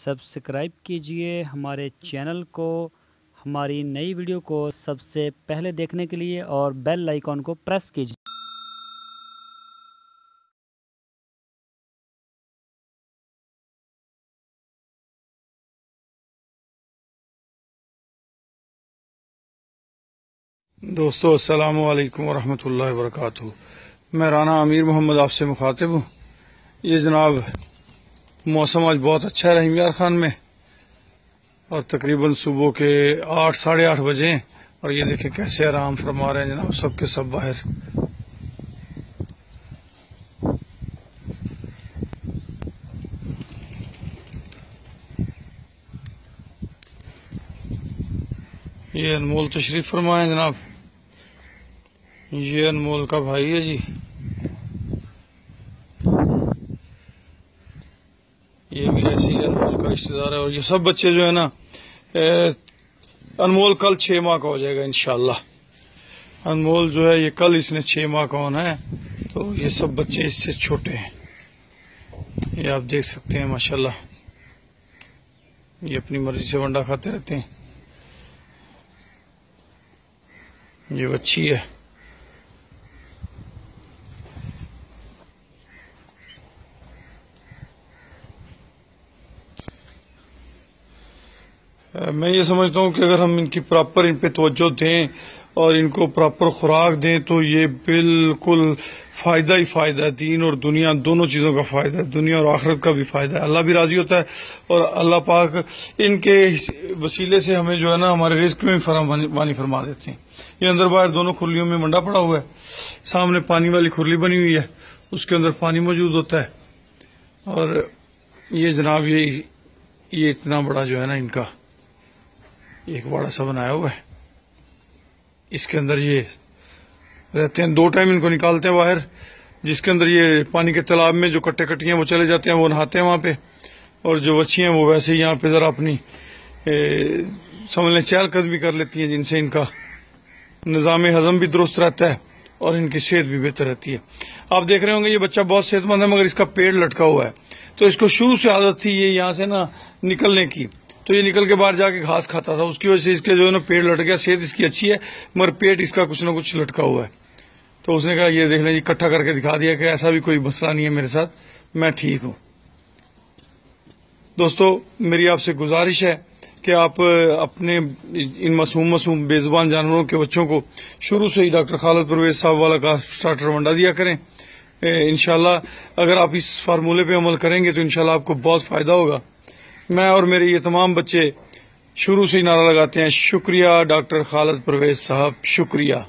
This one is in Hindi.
सब्सक्राइब कीजिए हमारे चैनल को, हमारी नई वीडियो को सबसे पहले देखने के लिए और बेल आइकॉन को प्रेस कीजिए। दोस्तों अस्सलामु अलैकुम वरहमतुल्लाहि वबरकातुहू। मैं राना अमीर मोहम्मद आपसे मुखातिब हूँ। ये जनाब मौसम आज बहुत अच्छा है रहीम यार खान में, और तकरीबन सुबह के 8 साढ़े 8 बजे हैं और ये देखें कैसे आराम फरमा रहे हैं जनाब सब के सब बाहर। ये अनमोल तशरीफ फरमाए जनाब, ये अनमोल का भाई है जी। ये भी ऐसे ही अनमोल का रिश्तेदार है। और ये सब बच्चे जो है ना, अनमोल कल 6 माह का हो जाएगा इंशाल्लाह। अनमोल जो है ये कल इसने 6 माह का होना है, तो ये सब बच्चे इससे छोटे हैं। ये आप देख सकते हैं माशाल्लाह, ये अपनी मर्जी से वंडा खाते रहते हैं। ये बच्ची है। मैं ये समझता हूँ कि अगर हम इनकी प्रॉपर इन पे तवज्जो दें और इनको प्रॉपर खुराक दें तो ये बिल्कुल फायदा ही फायदा है। दीन और दुनिया दोनों चीजों का फायदा है, दुनिया और आखिरत का भी फायदा है। अल्लाह भी राजी होता है और अल्लाह पाक इनके वसीले से हमें जो है ना हमारे रिस्क में भी फरामानी फरमा देते हैं। ये अंदर बाहर दोनों खुरलियों में मंडा पड़ा हुआ है। सामने पानी वाली खुरली बनी हुई है, उसके अंदर पानी मौजूद होता है। और ये जनाब ये इतना बड़ा जो है ना इनका एक बड़ा सा बनाया हुआ है। इसके अंदर ये रहते हैं, 2 टाइम इनको निकालते हैं बाहर, जिसके अंदर ये पानी के तालाब में जो कट्टे कट्टियां वो चले जाते हैं, वो नहाते हैं वहां पे। और जो बच्चियां वो वैसे ही यहाँ पे जरा अपनी समझ लें चहलकदमी कर लेती हैं, जिनसे इनका निज़ाम हजम भी दुरुस्त रहता है और इनकी सेहत भी बेहतर रहती है। आप देख रहे होंगे ये बच्चा बहुत सेहतमंद है, मगर इसका पेड़ लटका हुआ है। तो इसको शुरू से आदत थी ये यहाँ से ना निकलने की, तो ये निकल के बाहर जाके घास खाता था, उसकी वजह से इसके जो है ना पेड़ लट गया। सेहत इसकी अच्छी है मगर पेट इसका कुछ ना कुछ लटका हुआ है। तो उसने कहा ये देख लें, इकट्ठा करके दिखा दिया कि ऐसा भी कोई मसला नहीं है मेरे साथ, मैं ठीक हूं। दोस्तों मेरी आपसे गुजारिश है कि आप अपने इन मासूम बेजुबान जानवरों के बच्चों को शुरू से ही डॉक्टर खालिद परवेज साहब वाला का स्टार्टर वंडा दिया करें। इंशाल्लाह अगर आप इस फार्मूले पे अमल करेंगे तो इंशाल्लाह आपको बहुत फायदा होगा। मैं और मेरे ये तमाम बच्चे शुरू से ही नारा लगाते हैं, शुक्रिया डॉक्टर खालिद परवेज साहब, शुक्रिया।